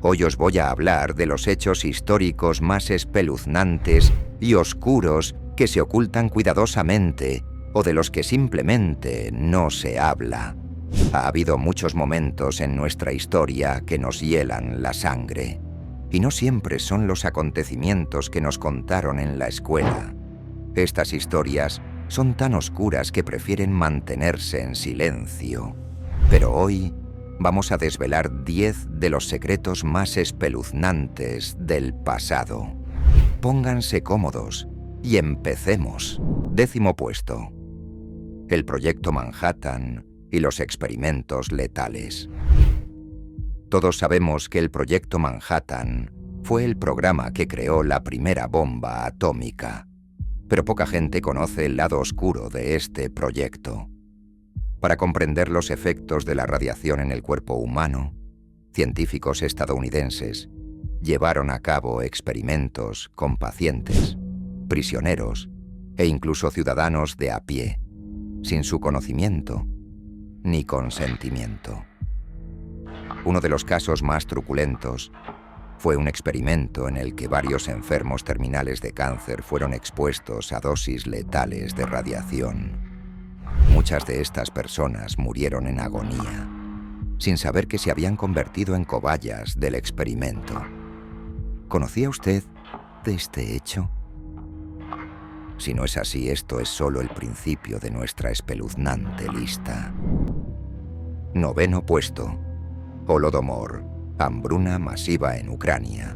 Hoy os voy a hablar de los hechos históricos más espeluznantes y oscuros que se ocultan cuidadosamente o de los que simplemente no se habla. Ha habido muchos momentos en nuestra historia que nos hielan la sangre, y no siempre son los acontecimientos que nos contaron en la escuela. Estas historias son tan oscuras que prefieren mantenerse en silencio. Pero hoy vamos a desvelar 10 de los secretos más espeluznantes del pasado. Pónganse cómodos y empecemos. 10º puesto. El Proyecto Manhattan y los experimentos letales. Todos sabemos que el Proyecto Manhattan fue el programa que creó la primera bomba atómica, pero poca gente conoce el lado oscuro de este proyecto. Para comprender los efectos de la radiación en el cuerpo humano, científicos estadounidenses llevaron a cabo experimentos con pacientes, prisioneros e incluso ciudadanos de a pie, sin su conocimiento ni consentimiento. Uno de los casos más truculentos fue un experimento en el que varios enfermos terminales de cáncer fueron expuestos a dosis letales de radiación. Muchas de estas personas murieron en agonía, sin saber que se habían convertido en cobayas del experimento. ¿Conocía usted de este hecho? Si no es así, esto es solo el principio de nuestra espeluznante lista. 9º puesto. Holodomor, hambruna masiva en Ucrania.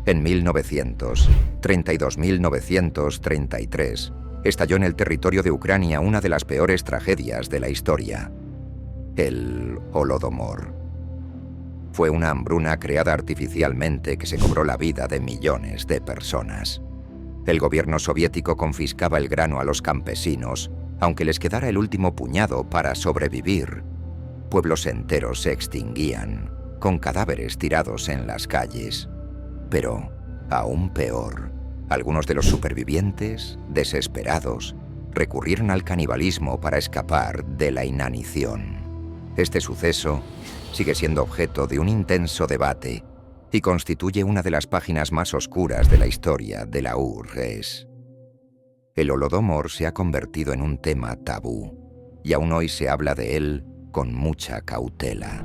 En 1933, estalló en el territorio de Ucrania una de las peores tragedias de la historia, el Holodomor. Fue una hambruna creada artificialmente que se cobró la vida de millones de personas. El gobierno soviético confiscaba el grano a los campesinos, aunque les quedara el último puñado para sobrevivir. Pueblos enteros se extinguían, con cadáveres tirados en las calles. Pero, aún peor, algunos de los supervivientes, desesperados, recurrieron al canibalismo para escapar de la inanición. Este suceso sigue siendo objeto de un intenso debate y constituye una de las páginas más oscuras de la historia de la URSS. El Holodomor se ha convertido en un tema tabú y aún hoy se habla de él con mucha cautela.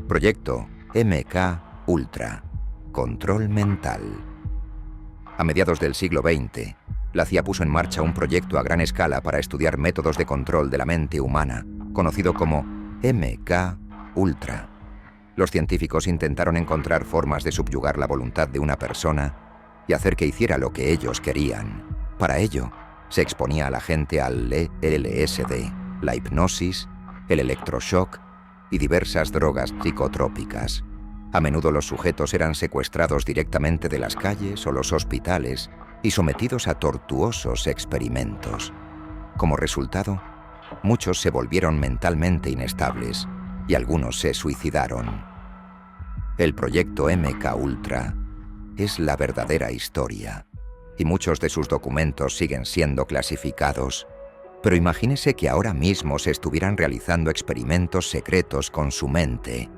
Proyecto MK Ultra. Control mental. A mediados del siglo XX, la CIA puso en marcha un proyecto a gran escala para estudiar métodos de control de la mente humana, conocido como MK Ultra. Los científicos intentaron encontrar formas de subyugar la voluntad de una persona y hacer que hiciera lo que ellos querían. Para ello, se exponía a la gente al LSD, la hipnosis, el electroshock y diversas drogas psicotrópicas. A menudo los sujetos eran secuestrados directamente de las calles o los hospitales y sometidos a tortuosos experimentos. Como resultado, muchos se volvieron mentalmente inestables y algunos se suicidaron. El proyecto MK Ultra es la verdadera historia y muchos de sus documentos siguen siendo clasificados. Pero imagínese que ahora mismo se estuvieran realizando experimentos secretos con su mente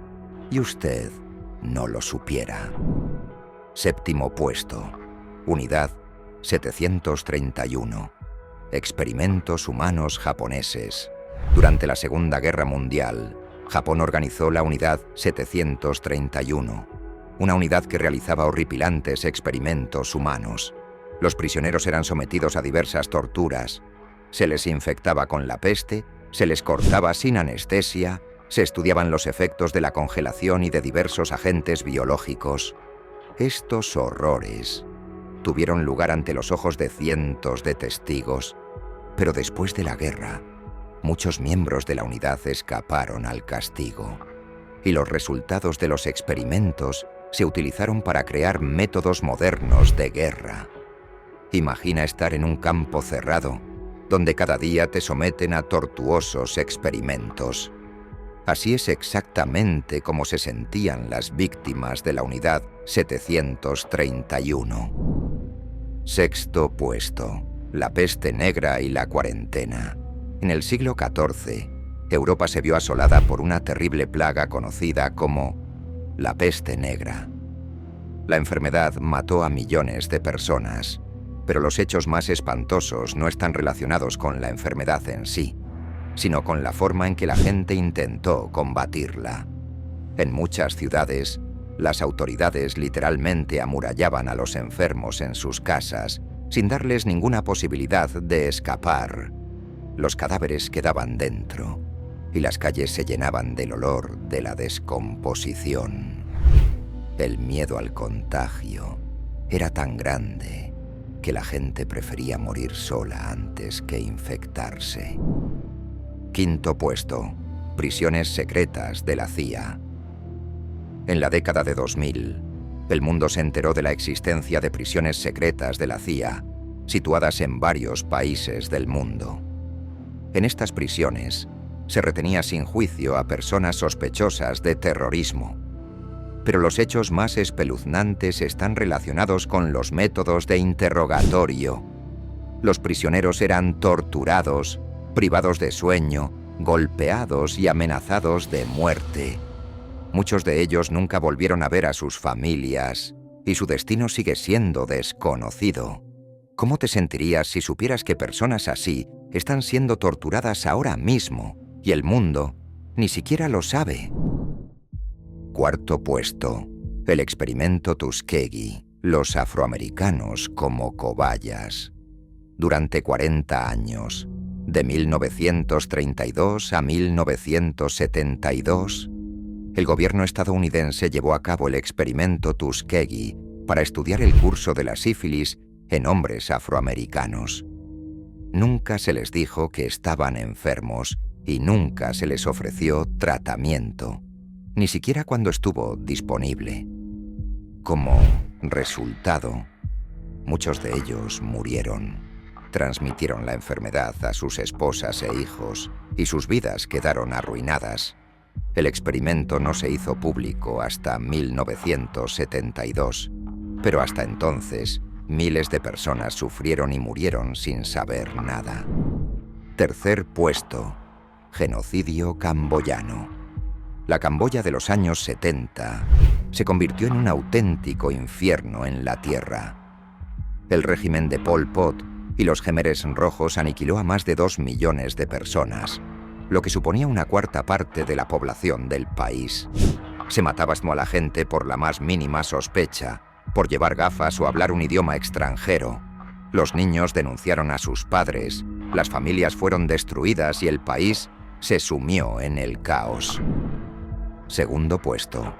y usted no lo supiera. 7º puesto. Unidad 731. Experimentos humanos japoneses. Durante la Segunda Guerra Mundial, Japón organizó la Unidad 731, una unidad que realizaba horripilantes experimentos humanos. Los prisioneros eran sometidos a diversas torturas. Se les infectaba con la peste, se les cortaba sin anestesia, se estudiaban los efectos de la congelación y de diversos agentes biológicos. Estos horrores tuvieron lugar ante los ojos de cientos de testigos, pero después de la guerra, muchos miembros de la unidad escaparon al castigo, y los resultados de los experimentos se utilizaron para crear métodos modernos de guerra. Imagina estar en un campo cerrado, donde cada día te someten a tortuosos experimentos. Así es exactamente como se sentían las víctimas de la Unidad 731. 6º puesto. La peste negra y la cuarentena. En el siglo XIV, Europa se vio asolada por una terrible plaga conocida como la peste negra. La enfermedad mató a millones de personas, pero los hechos más espantosos no están relacionados con la enfermedad en sí, sino con la forma en que la gente intentó combatirla. En muchas ciudades, las autoridades literalmente amurallaban a los enfermos en sus casas, sin darles ninguna posibilidad de escapar. Los cadáveres quedaban dentro, y las calles se llenaban del olor de la descomposición. El miedo al contagio era tan grande que la gente prefería morir sola antes que infectarse. Quinto puesto: prisiones secretas de la CIA. En la década de 2000, el mundo se enteró de la existencia de prisiones secretas de la CIA, situadas en varios países del mundo. En estas prisiones, se retenía sin juicio a personas sospechosas de terrorismo. Pero los hechos más espeluznantes están relacionados con los métodos de interrogatorio. Los prisioneros eran torturados, privados de sueño, golpeados y amenazados de muerte. Muchos de ellos nunca volvieron a ver a sus familias, y su destino sigue siendo desconocido. ¿Cómo te sentirías si supieras que personas así están siendo torturadas ahora mismo, y el mundo ni siquiera lo sabe? Cuarto puesto: el experimento Tuskegee, los afroamericanos como cobayas. Durante 40 años, de 1932 a 1972, el gobierno estadounidense llevó a cabo el experimento Tuskegee para estudiar el curso de la sífilis en hombres afroamericanos. Nunca se les dijo que estaban enfermos y nunca se les ofreció tratamiento, ni siquiera cuando estuvo disponible. Como resultado, muchos de ellos murieron. Transmitieron la enfermedad a sus esposas e hijos y sus vidas quedaron arruinadas. El experimento no se hizo público hasta 1972, pero hasta entonces miles de personas sufrieron y murieron sin saber nada. Tercer puesto: genocidio camboyano. La Camboya de los años 70 se convirtió en un auténtico infierno en la tierra. El régimen de Pol Pot y los Khmeres rojos aniquiló a más de 2 millones de personas, lo que suponía una cuarta parte de la población del país. Se mataba a la gente por la más mínima sospecha, por llevar gafas o hablar un idioma extranjero. Los niños denunciaron a sus padres, las familias fueron destruidas y el país se sumió en el caos. Segundo puesto: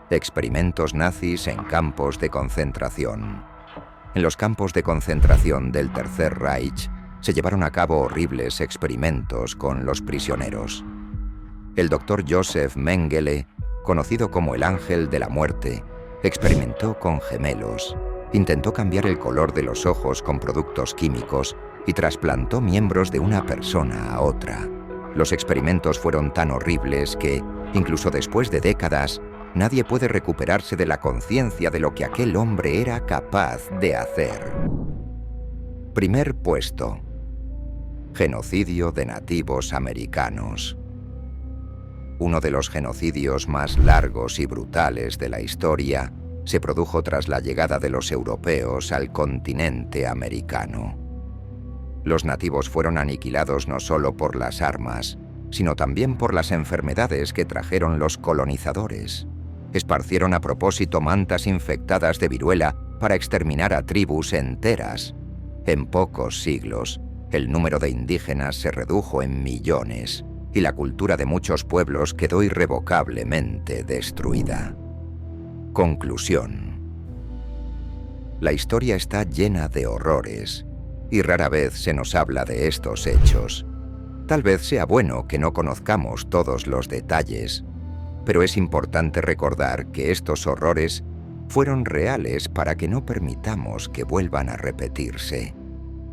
experimentos nazis en campos de concentración. En los campos de concentración del Tercer Reich se llevaron a cabo horribles experimentos con los prisioneros. El doctor Joseph Mengele, conocido como el Ángel de la Muerte, experimentó con gemelos, intentó cambiar el color de los ojos con productos químicos y trasplantó miembros de una persona a otra. Los experimentos fueron tan horribles que, incluso después de décadas, nadie puede recuperarse de la conciencia de lo que aquel hombre era capaz de hacer. Primer puesto: genocidio de nativos americanos. Uno de los genocidios más largos y brutales de la historia se produjo tras la llegada de los europeos al continente americano. Los nativos fueron aniquilados no solo por las armas, sino también por las enfermedades que trajeron los colonizadores. Esparcieron a propósito mantas infectadas de viruela para exterminar a tribus enteras. En pocos siglos, el número de indígenas se redujo en millones y la cultura de muchos pueblos quedó irrevocablemente destruida. Conclusión: la historia está llena de horrores y rara vez se nos habla de estos hechos. Tal vez sea bueno que no conozcamos todos los detalles, pero es importante recordar que estos horrores fueron reales para que no permitamos que vuelvan a repetirse.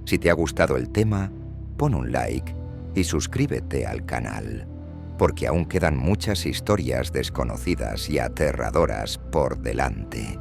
Si te ha gustado el tema, pon un like y suscríbete al canal, porque aún quedan muchas historias desconocidas y aterradoras por delante.